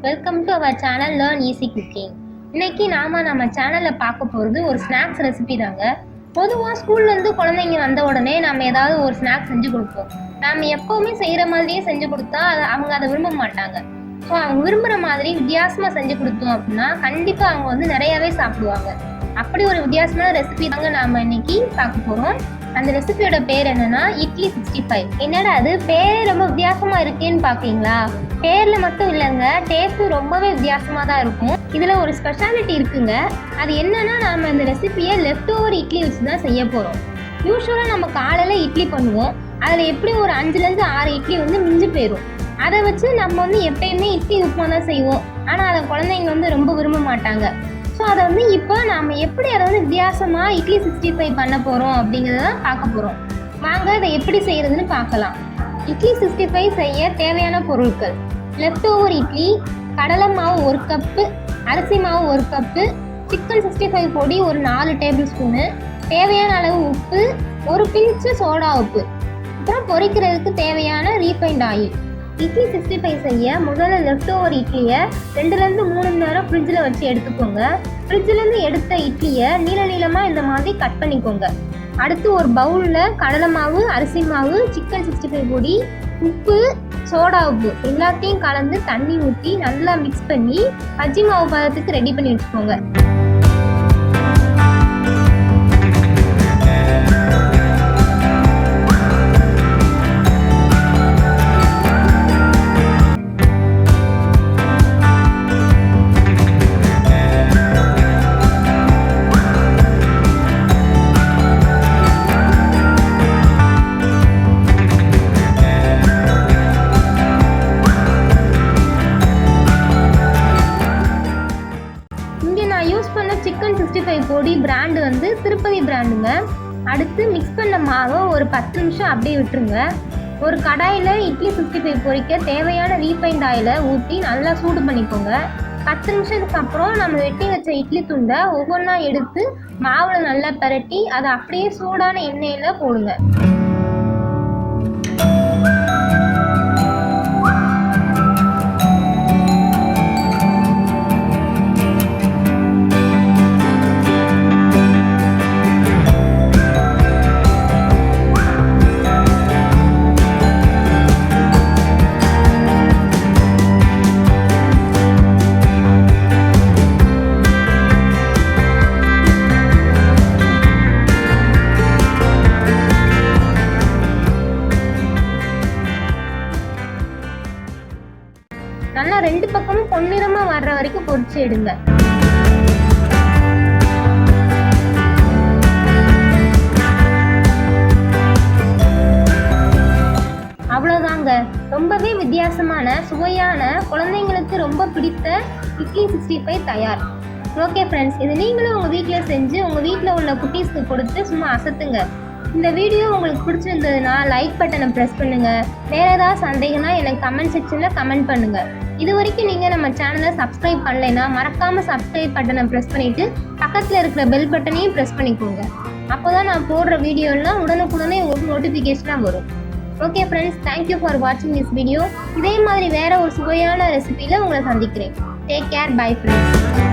Welcome to our channel learn easy cooking. இன்னைக்கு நம்ம சேனலில் பார்க்க போகிறது ஒரு ஸ்நாக்ஸ் ரெசிபி தாங்க. பொதுவாக ஸ்கூல்லேருந்து குழந்தைங்க வந்த உடனே நம்ம ஏதாவது ஒரு ஸ்நாக்ஸ் செஞ்சு கொடுப்போம். நம்ம எப்போவுமே செய்கிற மாதிரியே செஞ்சு கொடுத்தா அவங்க அதை விரும்ப மாட்டாங்க. ஸோ அவங்க விரும்புகிற மாதிரி வித்தியாசமாக செஞ்சு கொடுத்தோம் அப்படின்னா கண்டிப்பாக அவங்க நிறையாவே சாப்பிடுவாங்க. அப்படி ஒரு வித்தியாசமான ரெசிபி தாங்க நாம் இன்னைக்கு பார்க்க போகிறோம். அந்த ரெசிபியோட பேர் என்னன்னா இட்லி 65. என்னடா அது பேரே ரொம்ப வித்தியாசமா இருக்கேன்னு பாக்கீங்களா? பேர்ல மட்டும் இல்லைங்க, டேஸ்ட்டும் ரொம்பவே வித்தியாசமா தான் இருக்கும். இதுல ஒரு ஸ்பெஷாலிட்டி இருக்குங்க. அது என்னன்னா நம்ம இந்த ரெசிபியை லெஃப்ட் ஓவர் இட்லி வச்சு தான் செய்ய போறோம். யூஸ்வலா நம்ம காலையில இட்லி பண்ணுவோம், அதுல எப்படி ஒரு 5லேருந்து 6 இட்லி மிஞ்சி போயிடும். அதை வச்சு நம்ம எப்பயுமே இட்லி உப்புமா தான் செய்வோம். ஆனா அதை குழந்தைங்க ரொம்ப விரும்ப மாட்டாங்க. ஸோ அதை இப்போ நாம் எப்படி அதை வித்தியாசமாக இட்லி 65 பண்ண போகிறோம் அப்படிங்கிறத பார்க்க போகிறோம். வாங்க இதை எப்படி செய்கிறதுன்னு பார்க்கலாம். இட்லி 65 செய்ய தேவையான பொருட்கள்: லெஃப்ட் ஓவர் இட்லி, கடலை மாவு 1 கப்பு, அரிசி மாவு 1 கப்பு, சிக்கன் 65 பொடி ஒரு 4 டேபிள் ஸ்பூனு, தேவையான அளவு உப்பு, ஒரு பிஞ்சு சோடா உப்பு, அப்புறம் பொரிக்கிறதுக்கு தேவையான ரீஃபைண்ட் ஆயில். இட்லி 65 செய்ய முதல்ல லெஃப்ட் ஓவர் இட்லியை 2லேருந்து 3 மணி நேரம் ஃப்ரிட்ஜில் வச்சு எடுத்துக்கோங்க. ஃப்ரிட்ஜிலேருந்து எடுத்த இட்லியை நீளமாக இந்த மாதிரி கட் பண்ணிக்கோங்க. அடுத்து ஒரு பவுலில் கடலை மாவு, அரிசி மாவு, சிக்கன் 65 பொடி, உப்பு, சோடா உப்பு எல்லாத்தையும் கலந்து தண்ணி ஊற்றி நல்லா மிக்ஸ் பண்ணி பஜ்ஜி மாவு பதத்துக்கு ரெடி பண்ணி வச்சுக்கோங்க. சிக்கன் 65 பொடி பிராண்டு திருப்பதி பிராண்டுங்க. அடுத்து மிக்ஸ் பண்ண மாவை ஒரு 10 நிமிஷம் அப்படியே விட்டுருங்க. ஒரு கடாயில் இட்லி 65 பொரிக்க தேவையான ரீஃபைண்ட் ஆயிலை ஊற்றி நல்லா சூடு பண்ணிக்கோங்க. 10 நிமிஷத்துக்கு அப்புறம் நம்ம வெட்டி வச்ச இட்லி துண்டை ஒவ்வொன்றா எடுத்து மாவில் நல்லா பரட்டி அதை அப்படியே சூடான எண்ணெயில் போடுங்க. நல்லா 2 பக்கமும் பொன்னிறமா வர்ற வரைக்கும் பொரிச்சு எடுங்க. அவ்வளோதாங்க, ரொம்பவே வித்தியாசமான சுவையான குழந்தைங்களுக்கு ரொம்ப பிடித்த இட்லி 65 தயார். ஓகே ஃப்ரெண்ட்ஸ், இது நீங்களும் உங்கள் வீட்டில் செஞ்சு உங்கள் வீட்டில் உள்ள குட்டீஸ்க்கு கொடுத்து சும்மா அசத்துங்க. இந்த வீடியோ உங்களுக்கு பிடிச்சிருந்ததுன்னா லைக் பட்டனை ப்ரெஸ் பண்ணுங்கள். வேறு ஏதாவது சந்தேகம்னா எனக்கு கமெண்ட் செக்ஷனில் கமெண்ட் பண்ணுங்கள். இது வரைக்கும் நீங்கள் நம்ம சேனலை சப்ஸ்கிரைப் பண்ணலைன்னா மறக்காமல் சப்ஸ்கிரைப் பட்டனை ப்ரெஸ் பண்ணிவிட்டு பக்கத்தில் இருக்கிற பெல் பட்டனையும் ப்ரெஸ் பண்ணிக்கோங்க. அப்போ தான் நான் போடுற வீடியோலாம் உடனுக்குடனே உங்களுக்கு நோட்டிஃபிகேஷனாக வரும். ஓகே ஃப்ரெண்ட்ஸ், தேங்க்யூ ஃபார் வாட்சிங் திஸ் வீடியோ. இதே மாதிரி வேறு ஒரு சுவையான ரெசிபியில் உங்களை சந்திக்கிறேன். Take care, bye friends.